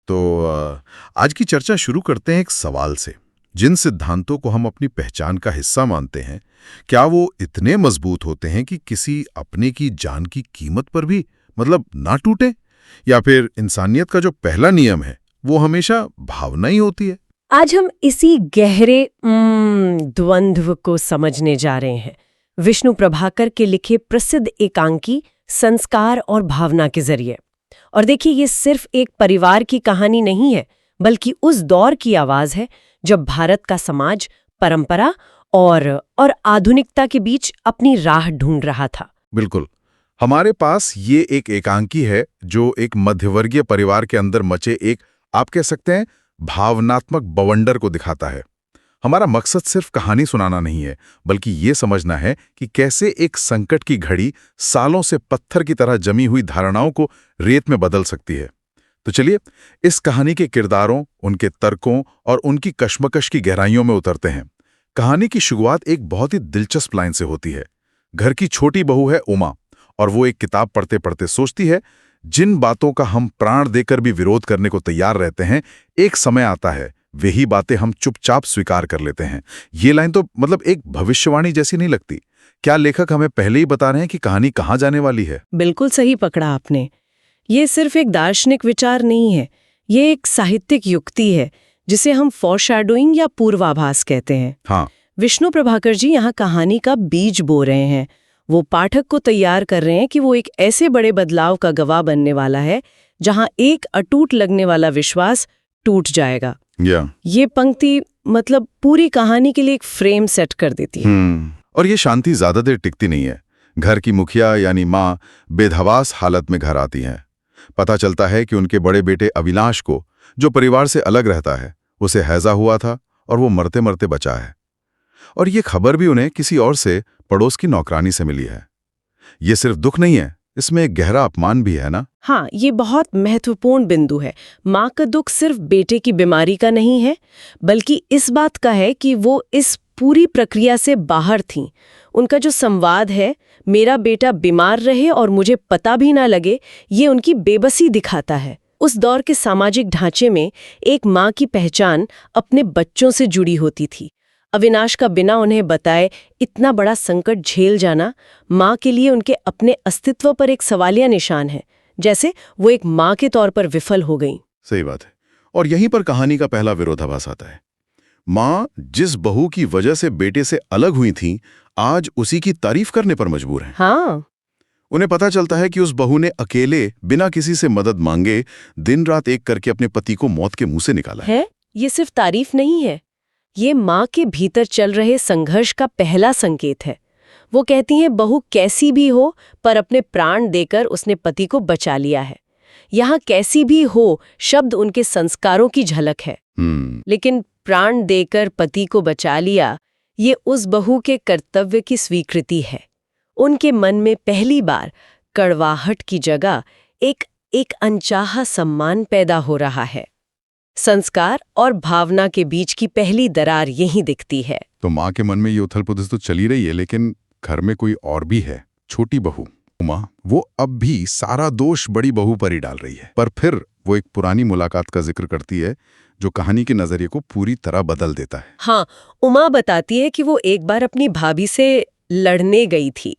तो आज की चर्चा शुरू करते हैं एक सवाल से। जिन सिद्धांतों को हम अपनी पहचान का हिस्सा मानते हैं, क्या वो इतने मजबूत होते हैं कि किसी अपने की जान की कीमत पर भी मतलब ना टूटे? या फिर इंसानियत का जो पहला नियम है वो हमेशा भावना ही होती है? आज हम इसी गहरे द्वंद्व को समझने जा रहे हैं, विष्णु प्रभाकर के लिखे प्रसिद्ध एकांकी संस्कार और भावना के जरिए। और देखिए, ये सिर्फ एक परिवार की कहानी नहीं है, बल्कि उस दौर की आवाज है जब भारत का समाज परंपरा और आधुनिकता के बीच अपनी राह ढूंढ रहा था। बिल्कुल। हमारे पास ये एक एकांकी है जो एक मध्यवर्गीय परिवार के अंदर मचे एक, आप कह सकते हैं, भावनात्मक बवंडर को दिखाता है। हमारा मकसद सिर्फ कहानी सुनाना नहीं है, बल्कि ये समझना है कि कैसे एक संकट की घड़ी सालों से पत्थर की तरह जमी हुई धारणाओं को रेत में बदल सकती है। तो चलिए इस कहानी के किरदारों, उनके तर्कों और उनकी कश्मकश की गहराइयों में उतरते हैं। कहानी की शुरुआत एक बहुत ही दिलचस्प लाइन से होती है। घर की छोटी बहू है उमा, और वो एक किताब पढ़ते पढ़ते सोचती है, जिन बातों का हम प्राण देकर भी विरोध करने को तैयार रहते हैं, एक समय आता है वही बातें हम चुपचाप स्वीकार कर लेते हैं। ये लाइन तो मतलब एक भविष्यवाणी जैसी नहीं लगती? क्या लेखक हमें पहले ही बता रहे हैं कि कहानी कहाँ जाने वाली है? बिल्कुल सही पकड़ा आपने। ये सिर्फ एक दार्शनिक विचार नहीं है, ये एक साहित्यिक युक्ति है जिसे हम फॉरशैडोइंग या पूर्वाभास कहते हैं। हाँ। विष्णु प्रभाकर जी यहाँ कहानी का बीज बो रहे हैं। वो पाठक को तैयार कर रहे हैं कि वो एक ऐसे बड़े बदलाव का गवाह बनने वाला है जहाँ एक अटूट लगने वाला विश्वास टूट जाएगा। ये पंक्ति मतलब पूरी कहानी के लिए एक फ्रेम सेट कर देती है। और ये शांति ज्यादा देर टिकती नहीं है। घर की मुखिया यानी माँ बेधवास हालत में घर आती हैं। पता चलता है कि उनके बड़े बेटे अविनाश को, जो परिवार से अलग रहता है, उसे हैजा हुआ था और वो मरते मरते बचा है। और ये खबर भी उन्हें किसी और से, पड़ोस की नौकरानी से मिली है। ये सिर्फ दुख नहीं है, इसमें एक गहरा अपमान भी है ना? हाँ, ये बहुत महत्वपूर्ण बिंदु है। माँ का दुख सिर्फ बेटे की बीमारी का नहीं है, बल्कि इस बात का है कि वो इस पूरी प्रक्रिया से बाहर थीं। उनका जो संवाद है, मेरा बेटा बीमार रहे और मुझे पता भी ना लगे, ये उनकी बेबसी दिखाता है। उस दौर के सामाजिक ढांचे में एक माँ की पहचान अपने बच्चों से जुड़ी होती थी। अविनाश का बिना उन्हें बताए इतना बड़ा संकट झेल जाना माँ के लिए उनके अपने अस्तित्व पर एक सवालिया निशान है, जैसे वो एक माँ के तौर पर विफल हो गई। सही बात है। और यहीं पर कहानी का पहला विरोधाभास आता है। माँ जिस बहू की वजह से बेटे से अलग हुई थी, आज उसी की तारीफ करने पर मजबूर हैं। हाँ। उन्हें पता चलता है कि उस बहू ने अकेले, बिना किसी से मदद मांगे, दिन रात एक करके अपने पति को मौत के मुंह से निकाला है। ये सिर्फ तारीफ नहीं है, ये माँ के भीतर चल रहे संघर्ष का पहला संकेत है। वो कहती हैं, बहू कैसी भी हो पर अपने प्राण देकर उसने पति को बचा लिया है। यहाँ कैसी भी हो शब्द उनके संस्कारों की झलक है। लेकिन प्राण देकर पति को बचा लिया, ये उस बहू के कर्तव्य की स्वीकृति है। उनके मन में पहली बार कड़वाहट की जगह एक अनचाहा सम्मान पैदा हो रहा है। संस्कार और भावना के बीच की पहली दरार यहीं दिखती है। तो माँ के मन में ये उथल-पुथल तो चली रही है, लेकिन घर में कोई और भी है, छोटी बहू उमा। वो अब भी सारा दोष बड़ी बहू पर ही डाल रही है। पर फिर वो एक पुरानी मुलाकात का जिक्र करती है जो कहानी के नजरिए को पूरी तरह बदल देता है। हाँ, उमा बताती है कि वो एक बार अपनी भाभी से लड़ने गई थी।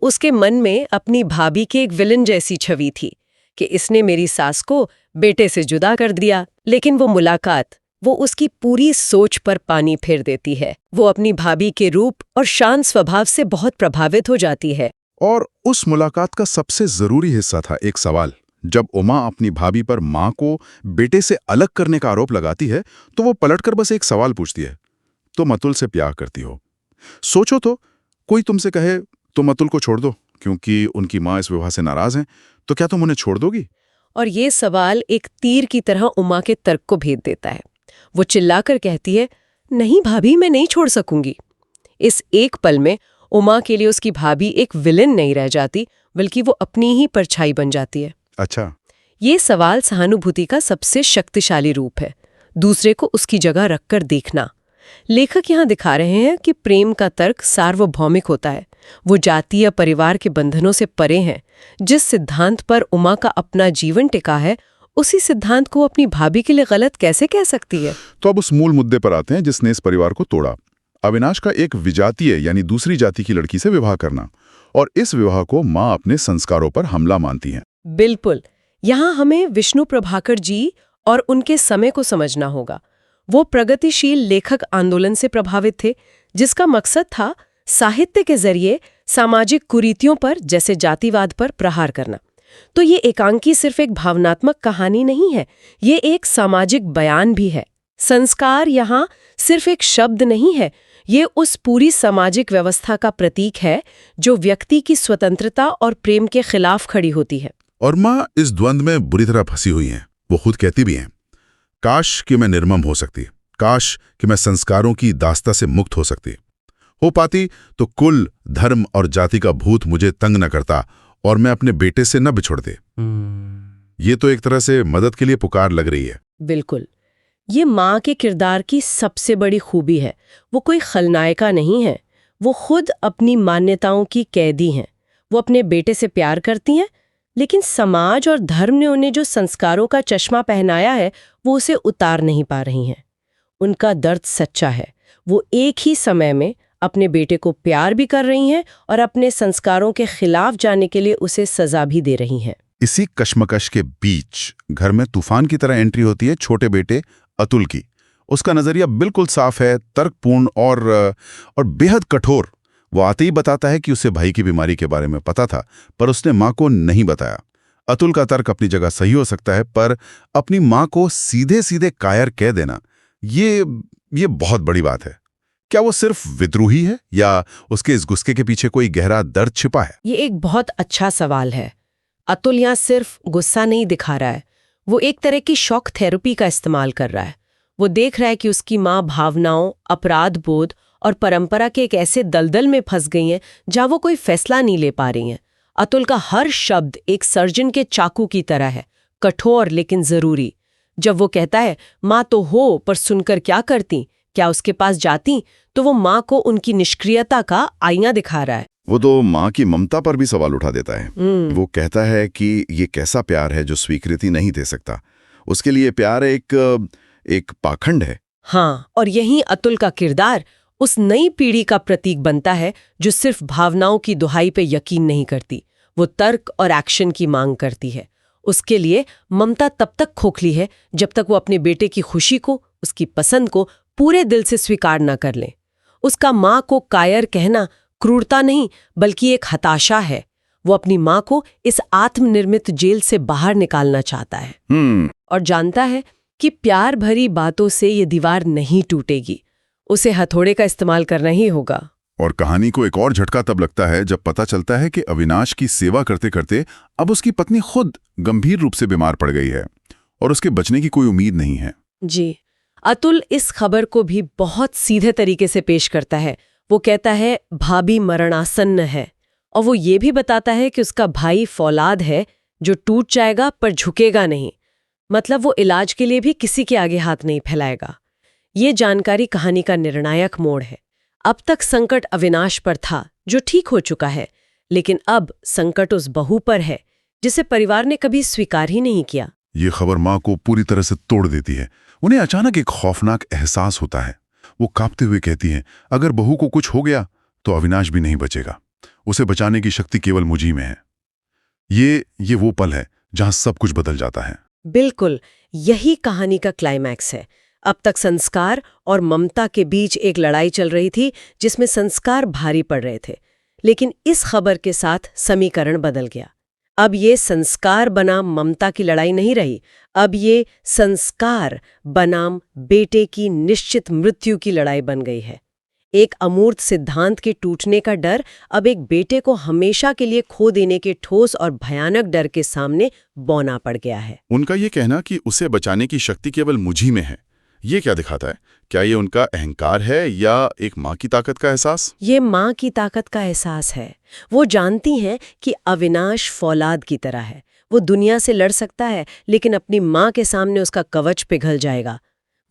उसके मन में अपनी भाभी की एक विलन जैसी छवि थी कि इसने मेरी सास को बेटे से जुदा कर दिया। लेकिन वो मुलाकात, वो उसकी पूरी सोच पर पानी फेर देती है। वो अपनी भाभी के रूप और शांत स्वभाव से बहुत प्रभावित हो जाती है। और उस मुलाकात का सबसे जरूरी हिस्सा था एक सवाल। जब उमा अपनी भाभी पर माँ को बेटे से अलग करने का आरोप लगाती है, तो वो पलटकर बस एक सवाल पूछती है, तुम अतुल से प्यार करती हो? सोचो तो, कोई तुमसे कहे तुम अतुल को छोड़ दो क्योंकि उनकी माँ इस विवाह से नाराज हैं, तो क्या तुम उन्हें छोड़ दोगी? और ये सवाल एक तीर की तरह उमा के तर्क को भेद देता है। वो चिल्लाकर कहती है, नहीं भाभी, मैं नहीं छोड़ सकूंगी। इस एक पल में उमा के लिए उसकी भाभी एक विलेन नहीं रह जाती, बल्कि वो अपनी ही परछाई बन जाती है। अच्छा। ये सवाल सहानुभूति का सबसे शक्तिशाली रूप है, दूसरे को उसकी जगह रखकर देखना। लेखक यहाँ दिखा रहे हैं कि प्रेम का तर्क सार्वभौमिक होता है। वो जातीय परिवार के बंधनों से परे हैं। जिस सिद्धांत पर उमा का अपना जीवन टिका है, उसी सिद्धांत को अपनी भाभी के लिए गलत कैसे कह सकती है? तो अब उस मूल मुद्दे पर आते हैं जिसने इस परिवार को तोड़ा। अविनाश का एक विजातीय यानी दूसरी जाति की लड़की से विवाह करना, और इस विवाह को माँ अपने संस्कारों पर हमला मानती हैं। बिल्कुल। यहाँ हमें विष्णु प्रभाकर जी और उनके समय को समझना होगा। वो प्रगतिशील लेखक आंदोलन से प्रभावित थे, जिसका मकसद था साहित्य के जरिए सामाजिक कुरीतियों पर, जैसे जातिवाद पर प्रहार करना। तो ये एकांकी सिर्फ एक भावनात्मक कहानी नहीं है, ये एक सामाजिक बयान भी है। संस्कार यहाँ सिर्फ एक शब्द नहीं है, ये उस पूरी सामाजिक व्यवस्था का प्रतीक है जो व्यक्ति की स्वतंत्रता और प्रेम के खिलाफ खड़ी होती है। और माँ इस द्वंद्व में बुरी तरह फंसी हुई हैं। वो खुद कहती भी हैं, काश कि मैं निर्मम हो सकती, काश कि मैं संस्कारों की दास्ता से मुक्त हो पाती तो कुल, धर्म और जाति का भूत मुझे तंग न करता और मैं अपने बेटे से न बिछुड़ते। ये तो एक तरह से मदद के लिए पुकार लग रही है। बिल्कुल। ये माँ के किरदार की सबसे बड़ी खूबी है। वो कोई खलनायिका नहीं है, वो खुद अपनी मान्यताओं की कैदी हैं। वो अपने बेटे से प्यार करती हैं, लेकिन समाज और धर्म ने उन्हें जो संस्कारों का चश्मा पहनाया है, वो उसे उतार नहीं पा रही हैं। उनका दर्द सच्चा है। वो एक ही समय में अपने बेटे को प्यार भी कर रही हैं और अपने संस्कारों के खिलाफ जाने के लिए उसे सजा भी दे रही हैं। इसी कश्मकश के बीच घर में तूफान की तरह एंट्री होती है छोटे बेटे अतुल की। उसका नजरिया बिल्कुल साफ है, तर्कपूर्ण और बेहद कठोर। वो आते ही बताता है कि उसे भाई की बीमारी के बारे में पता था, पर उसने माँ को नहीं बताया। अतुल का तर्क अपनी जगह सही हो सकता है, पर अपनी माँ को सीधे सीधे कायर कह देना, ये बहुत बड़ी बात है। क्या वो सिर्फ विद्रोही है या उसके इस गुस्से के पीछे कोई गहरा दर्द छिपा है? ये एक बहुत अच्छा सवाल है। अतुल यहाँ सिर्फ गुस्सा नहीं दिखा रहा है, वो एक तरह की शॉक थेरेपी का इस्तेमाल कर रहा है। वो देख रहा है कि उसकी माँ भावनाओं, अपराध बोध और परंपरा के एक ऐसे दलदल में फंस गई हैं जहाँ वो कोई फैसला नहीं ले पा रही हैं। अतुल का हर शब्द एक सर्जन के चाकू की तरह है, कठोर लेकिन जरूरी। जब वो कहता है माँ तो हो पर सुनकर क्या करती, क्या उसके पास जाती, तो वो माँ को उनकी निष्क्रियता का आईना दिखा रहा है। वो तो माँ की ममता पर भी सवाल उठा देता है। वो कहता है कि ये कैसा प्यार है जो स्वीकृति नहीं दे सकता। उसके लिए प्यार एक पाखंड है। हाँ, और यहीं अतुल का किरदार उस नई पीढ़ी का प्रतीक बनता है जो सिर्फ भावनाओं की दुहाई पे यकीन नहीं करती, वो तर्क और एक्शन की मांग करती है। उसके लिए ममता तब तक खोखली है जब तक वो अपने बेटे की खुशी को, उसकी पसंद को पूरे दिल से स्वीकार न कर ले। उसका माँ को कायर कहना क्रूरता नहीं बल्कि एक हताशा है। वो अपनी माँ को इस आत्मनिर्मित जेल से बाहर निकालना चाहता है और जानता है कि प्यार भरी बातों से ये दीवार नहीं टूटेगी, उसे हथौड़े का इस्तेमाल करना ही होगा। और कहानी को एक और झटका तब लगता है जब पता चलता है कि अविनाश की सेवा करते करते अब उसकी पत्नी खुद गंभीर रूप से बीमार पड़ गई है और उसके बचने की कोई उम्मीद नहीं है। जी, अतुल इस खबर को भी बहुत सीधे तरीके से पेश करता है। वो कहता है भाभी मरणासन्न है, और वो ये भी बताता है कि उसका भाई फौलाद है जो टूट जाएगा पर झुकेगा नहीं। मतलब वो इलाज के लिए भी किसी के आगे हाथ नहीं फैलाएगा। ये जानकारी कहानी का निर्णायक मोड़ है। अब तक संकट अविनाश पर था जो ठीक हो चुका है, लेकिन अब संकट उस बहू पर है जिसे परिवार ने कभी स्वीकार ही नहीं किया। ये खबर माँ को पूरी तरह से तोड़ देती है। उन्हें अचानक एक खौफनाक एहसास होता है। वो कांपते हुए कहती हैं, अगर बहू को कुछ हो गया तो अविनाश भी नहीं बचेगा। उसे बचाने की शक्ति केवल मुझी में है। ये वो पल है जहां सब कुछ बदल जाता है। बिल्कुल, यही कहानी का क्लाइमैक्स है। अब तक संस्कार और ममता के बीच एक लड़ाई चल रही थी जिसमें संस्कार भारी पड़ रहे थे, लेकिन इस खबर के साथ समीकरण बदल गया। अब ये संस्कार बनाम ममता की लड़ाई नहीं रही, अब ये संस्कार बनाम बेटे की निश्चित मृत्यु की लड़ाई बन गई है। एक अमूर्त सिद्धांत के टूटने का डर अब एक बेटे को हमेशा के लिए खो देने के ठोस और भयानक डर के सामने बौना पड़ गया है। उनका ये कहना कि उसे बचाने की शक्ति केवल मुझी में है, ये क्या दिखाता है? क्या ये उनका अहंकार है या एक माँ की ताकत का एहसास? ये माँ की ताकत का एहसास है। वो जानती हैं कि अविनाश फौलाद की तरह है। वो दुनिया से लड़ सकता है, लेकिन अपनी माँ के सामने उसका कवच पिघल जाएगा।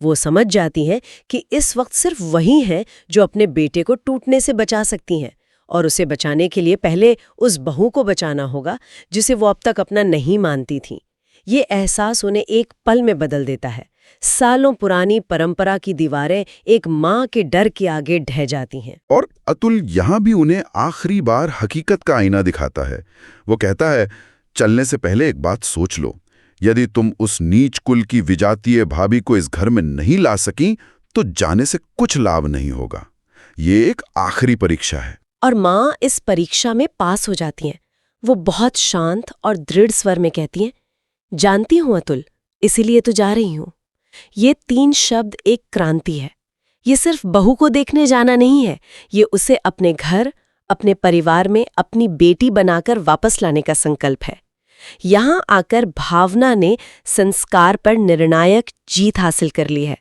वो समझ जाती हैं कि इस वक्त सिर्फ वही है जो अपने बेटे को टूटने से बचा सकती हैं, और उसे बचाने के लिए पहले उस बहू को बचाना होगा जिसे वो अब तक अपना नहीं मानती थी। ये एहसास उन्हें एक पल में बदल देता है। सालों पुरानी परंपरा की दीवारें एक माँ के डर के आगे ढह जाती हैं। और अतुल यहाँ भी उन्हें आखिरी बार हकीकत का आईना दिखाता है। वो कहता है, चलने से पहले एक बात सोच लो, यदि तुम उस नीच कुल की विजातीय भाभी को इस घर में नहीं ला सकी तो जाने से कुछ लाभ नहीं होगा। ये एक आखिरी परीक्षा है। और माँ इस परीक्षा में पास हो जाती हैं। वो बहुत शांत और दृढ़ स्वर में कहती हैं, जानती हूं अतुल, इसीलिए तो जा रही हूं। ये 3 शब्द एक क्रांति है। ये सिर्फ बहू को देखने जाना नहीं है, ये उसे अपने घर, अपने परिवार में अपनी बेटी बनाकर वापस लाने का संकल्प है। यहां आकर भावना ने संस्कार पर निर्णायक जीत हासिल कर ली है।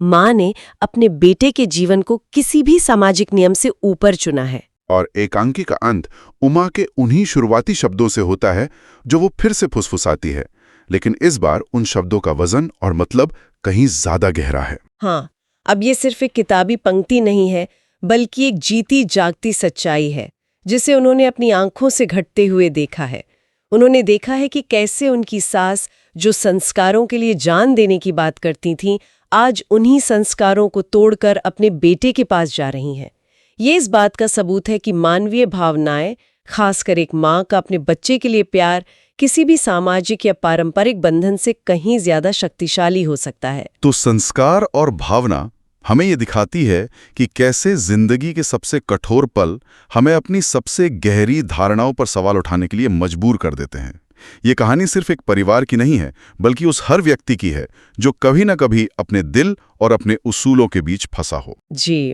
माँ ने अपने बेटे के जीवन को किसी भी सामाजिक नियम से ऊपर चुना है। और एकांकी का अंत उमा के उन्हीं शुरुआती शब्दों से होता है जो वो फिर से फुसफुसाती है, लेकिन इस बार उन शब्दों का वजन और मतलब कहीं ज्यादा गहरा है। हाँ, अब ये सिर्फ एक किताबी पंक्ति नहीं है, बल्कि एक जीती जागती सच्चाई है, जिसे उन्होंने अपनी आंखों से घटते हुए देखा है। उन्होंने देखा है कि कैसे उनकी सास, जो संस्कारों के लिए जान देने की बात करती थीं, आज उन्हीं संस्कारों को तोड़कर अपने बेटे के पास जा रही हैं। ये इस बात का सबूत है कि मानवीय भावनाएं, खासकर एक माँ का अपने बच्चे के लिए प्यार, किसी भी सामाजिक या पारंपरिक बंधन से कहीं ज्यादा शक्तिशाली हो सकता है। तो संस्कार और भावना हमें ये दिखाती है कि कैसे जिंदगी के सबसे कठोर पल हमें अपनी सबसे गहरी धारणाओं पर सवाल उठाने के लिए मजबूर कर देते हैं। ये कहानी सिर्फ एक परिवार की नहीं है, बल्कि उस हर व्यक्ति की है जो कभी न कभी अपने दिल और अपने उसूलों के बीच फंसा हो। जी,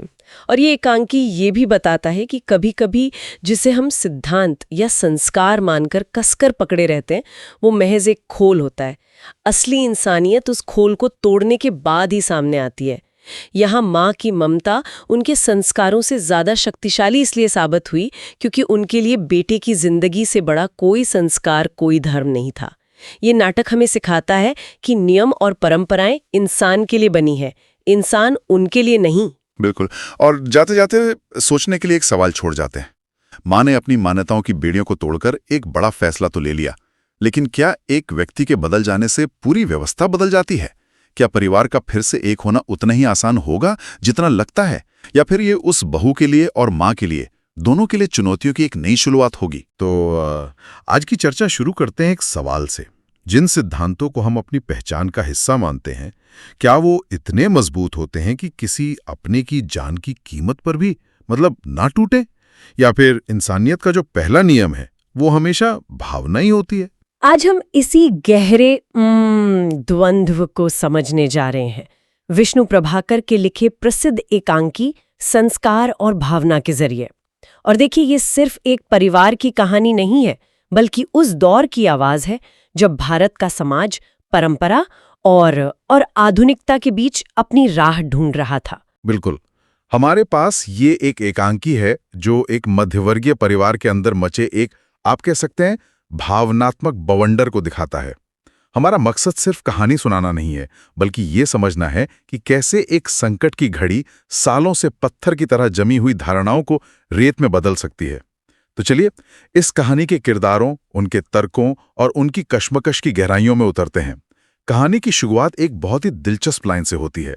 और ये एकांकी ये भी बताता है कि कभी-कभी जिसे हम सिद्धांत या संस्कार मानकर कसकर पकड़े रहते हैं, वो महज एक खोल होता है। असली इंसानियत उस खोल को तोड़ने के बाद ही सामने आती है। यहाँ माँ की ममता उनके संस्कारों से ज्यादा शक्तिशाली इसलिए साबित हुई क्योंकि उनके लिए बेटे की जिंदगी से बड़ा कोई संस्कार, कोई धर्म नहीं था। ये नाटक हमें सिखाता है कि नियम और परंपराएं इंसान के लिए बनी है, इंसान उनके लिए नहीं। बिल्कुल। और जाते जाते सोचने के लिए एक सवाल छोड़ जाते हैं। माँ ने अपनी मान्यताओं की बेड़ियों को तोड़कर एक बड़ा फैसला तो ले लिया, लेकिन क्या एक व्यक्ति के बदल जाने से पूरी व्यवस्था बदल जाती है? क्या परिवार का फिर से एक होना उतना ही आसान होगा जितना लगता है, या फिर ये उस बहू के लिए और माँ के लिए, दोनों के लिए चुनौतियों की एक नई शुरुआत होगी? तो आज की चर्चा शुरू करते हैं एक सवाल से। जिन सिद्धांतों को हम अपनी पहचान का हिस्सा मानते हैं, क्या वो इतने मजबूत होते हैं कि किसी अपने की जान की कीमत पर भी ना टूटे? या फिर इंसानियत का जो पहला नियम है वो हमेशा भावना ही होती है? आज हम इसी गहरे द्वंद्व को समझने जा रहे हैं, विष्णु प्रभाकर के लिखे प्रसिद्ध एकांकी संस्कार और भावना के जरिए। और देखिए, ये सिर्फ एक परिवार की कहानी नहीं है, बल्कि उस दौर की आवाज है जब भारत का समाज परंपरा और आधुनिकता के बीच अपनी राह ढूंढ रहा था। बिल्कुल। हमारे पास ये एक एकांकी है जो एक मध्यवर्गीय परिवार के अंदर मचे एक, आप कह सकते हैं, भावनात्मक बवंडर को दिखाता है। हमारा मकसद सिर्फ कहानी सुनाना नहीं है, बल्कि ये समझना है कि कैसे एक संकट की घड़ी सालों से पत्थर की तरह जमी हुई धारणाओं को रेत में बदल सकती है। तो चलिए इस कहानी के किरदारों, उनके तर्कों और उनकी कश्मकश की गहराइयों में उतरते हैं। कहानी की शुरुआत एक बहुत ही दिलचस्प लाइन से होती है।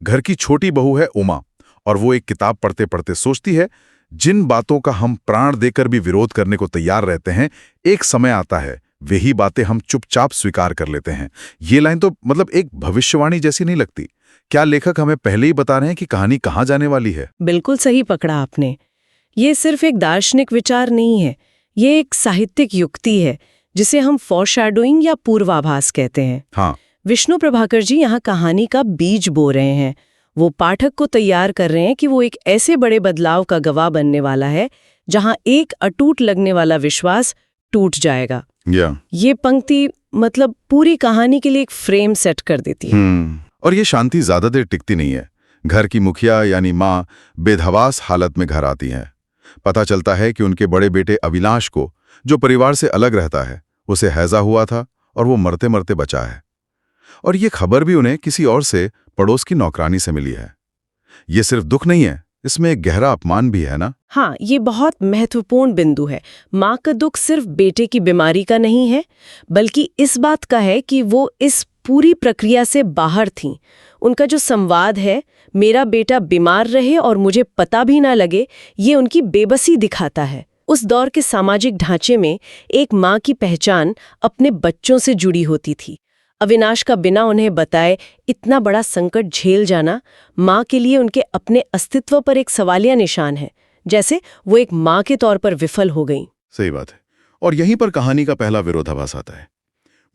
घर की छोटी बहू है उमा, और वो एक किताब पढ़ते पढ़ते सोचती है, जिन बातों का हम प्राण देकर भी विरोध करने को तैयार रहते हैं, एक समय आता है वही बातें हम चुपचाप स्वीकार कर लेते हैं। ये लाइन तो एक भविष्यवाणी जैसी नहीं लगती? क्या लेखक हमें पहले ही बता रहे हैं कि कहानी कहाँ जाने वाली है? बिल्कुल सही पकड़ा आपने। ये सिर्फ एक दार्शनिक विचार नहीं है, ये एक साहित्यिक युक्ति है जिसे हम फॉरशैडोइंग या पूर्वाभास कहते हैं। हाँ। विष्णु प्रभाकर जी यहाँ कहानी का बीज बो रहे हैं। वो पाठक को तैयार कर रहे हैं कि वो एक ऐसे बड़े बदलाव का गवाह बनने वाला है जहां एक अटूट लगने वाला विश्वास टूट जाएगा। ये पंक्ति पूरी कहानी के लिए एक फ्रेम सेट कर देती है। और ये शांति ज्यादा देर टिकती नहीं है। घर की मुखिया यानी माँ बेधवास हालत में घर आती हैं। पता चलता है कि उनके बड़े बेटे अविनाश को, जो परिवार से अलग रहता है, उसे हैजा हुआ था और वो मरते मरते बचा है। और ये खबर भी उन्हें किसी और से, पड़ोस की नौकरानी से मिली है। ये सिर्फ दुख नहीं है, इसमें एक गहरा अपमान भी है ना। हाँ, ये बहुत महत्वपूर्ण बिंदु है। माँ का दुख सिर्फ बेटे की बीमारी का नहीं है, बल्कि इस बात का है कि वो इस पूरी प्रक्रिया से बाहर थीं। उनका जो संवाद है, मेरा बेटा बीमार रहे और मुझे पता भी ना लगे, ये उनकी बेबसी दिखाता है। उस दौर के सामाजिक ढांचे में एक माँ की पहचान अपने बच्चों से जुड़ी होती थी। अविनाश का बिना उन्हें बताए इतना बड़ा संकट झेल जाना माँ के लिए उनके अपने अस्तित्व पर एक सवालिया निशान है, जैसे वो एक माँ के तौर पर विफल हो गई। सही बात है। और यहीं पर कहानी का पहला विरोधाभास आता है।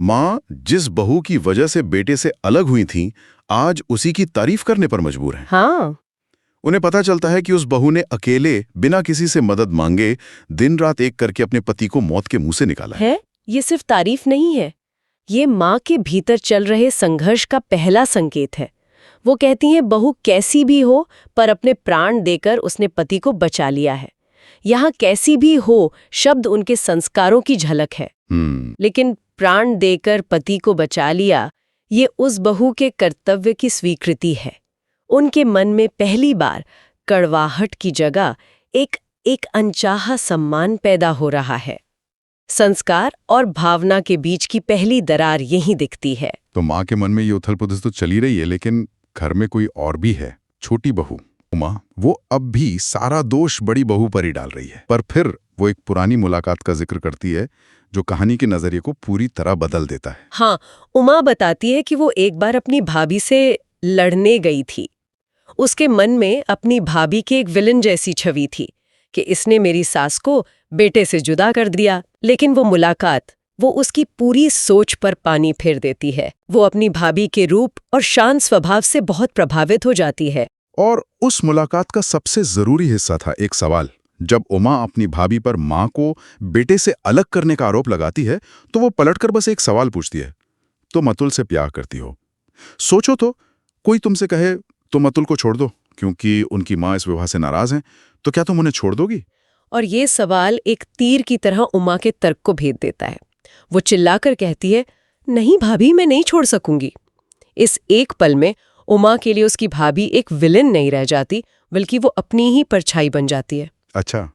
माँ जिस बहू की वजह से बेटे से अलग हुई थीं, आज उसी की तारीफ करने पर मजबूर हैं। हाँ, उन्हें पता चलता है कि उस बहू ने अकेले बिना किसी से मदद मांगे दिन रात एक करके अपने पति को मौत के मुंह से निकाला है। ये सिर्फ तारीफ नहीं है, ये माँ के भीतर चल रहे संघर्ष का पहला संकेत है। वो कहती हैं बहू कैसी भी हो पर अपने प्राण देकर उसने पति को बचा लिया है। यहाँ कैसी भी हो शब्द उनके संस्कारों की झलक है। लेकिन प्राण देकर पति को बचा लिया, ये उस बहू के कर्तव्य की स्वीकृति है। उनके मन में पहली बार कड़वाहट की जगह एक अनचाहा सम्मान पैदा हो रहा है। संस्कार और भावना के बीच की पहली दरार यहीं दिखती है। तो माँ के मन में ये उथल-पुथल तो चली रही है, लेकिन घर में कोई और भी है, छोटी बहू उमा। वो अब भी सारा दोष बड़ी बहू पर ही डाल रही है। पर फिर वो एक पुरानी मुलाकात का जिक्र करती है जो कहानी के नजरिए को पूरी तरह बदल देता है। हाँ, उमा बताती है कि वो एक बार अपनी भाभी से लड़ने गई थी। उसके मन में अपनी भाभी की एक विलन जैसी छवि थी कि इसने मेरी सास को बेटे से जुदा कर दिया। लेकिन वो मुलाकात वो उसकी पूरी सोच पर पानी फेर देती है। वो अपनी भाभी के रूप और शांत स्वभाव से बहुत प्रभावित हो जाती है। और उस मुलाकात का सबसे जरूरी हिस्सा था एक सवाल। जब उमा अपनी भाभी पर माँ को बेटे से अलग करने का आरोप लगाती है, तो वो पलटकर बस एक सवाल पूछती है, तुम अतुल से प्यार करती हो? सोचो तो, कोई तुमसे कहे तुम अतुल को छोड़ दो क्योंकि उनकी माँ इस विवाह से नाराज हैं, तो क्या तुम उन्हें छोड़ दोगी? और ये सवाल एक तीर की तरह उमा के तर्क को भेद देता है। वो चिल्लाकर कहती है, नहीं भाभी, मैं नहीं छोड़ सकूंगी। इस एक पल में उमा के लिए उसकी भाभी एक विलेन नहीं रह जाती, बल्कि वो अपनी ही परछाई बन जाती है। अच्छा,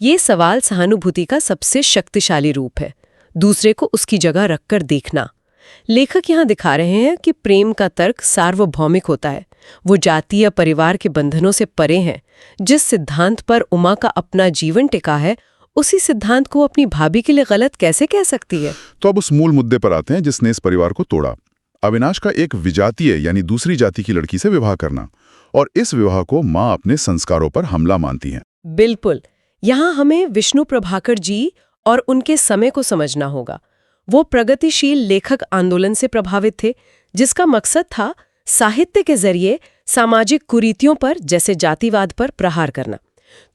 ये सवाल सहानुभूति का सबसे शक्तिशाली रूप है, दूसरे को उसकी जगह रखकर देखना। लेखक यहाँ दिखा रहे हैं कि प्रेम का तर्क सार्वभौमिक होता है। वो जाति या परिवार के बंधनों से परे हैं। जिस सिद्धांत पर उमा का अपना जीवन टिका है, उसी सिद्धांत को अपनी भाभी के लिए गलत कैसे कह सकती है? तो अब उस मूल मुद्दे पर आते हैं जिसने इस परिवार को तोड़ा। अविनाश का एक विजातीय यानी दूसरी जाति की लड़की से विवाह करना, और इस विवाह को माँ अपने संस्कारों पर हमला मानती हैं। बिल्कुल। यहाँ हमें विष्णु प्रभाकर जी और उनके समय को समझना होगा। वो प्रगतिशील लेखक आंदोलन से प्रभावित थे, जिसका मकसद था साहित्य के जरिए सामाजिक कुरीतियों पर, जैसे जातिवाद पर प्रहार करना।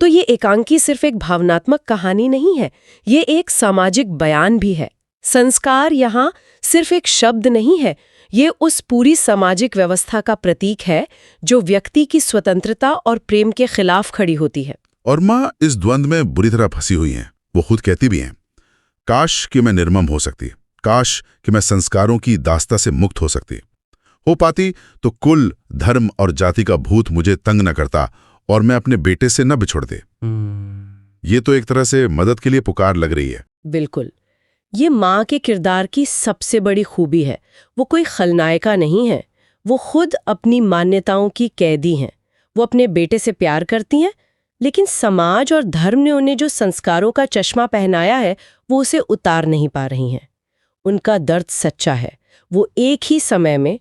तो ये एकांकी सिर्फ एक भावनात्मक कहानी नहीं है, ये एक सामाजिक बयान भी है। संस्कार यहाँ सिर्फ एक शब्द नहीं है, ये उस पूरी सामाजिक व्यवस्था का प्रतीक है जो व्यक्ति की स्वतंत्रता और प्रेम के खिलाफ खड़ी होती है। और माँ इस द्वंद्व में बुरी तरह फंसी हुई हैं। वो खुद कहती भी हैं, काश कि मैं निर्मम हो सकती, काश कि मैं संस्कारों की दास्ता से मुक्त हो सकती। हो पाती तो कुल, धर्म और जाति का भूत मुझे तंग न करता और मैं अपने बेटे से न बिछुड़ते। ये तो एक तरह से मदद के लिए पुकार लग रही है। बिल्कुल। ये माँ के किरदार की सबसे बड़ी खूबी है। वो कोई खलनायिका नहीं है, वो खुद अपनी मान्यताओं की कैदी हैं। वो अपने बेटे से प्यार करती हैं, लेकिन समाज और धर्म ने उन्हें जो संस्कारों का चश्मा पहनाया है, वो उसे उतार नहीं पा रही हैं। उनका दर्द सच्चा है। वो एक ही समय में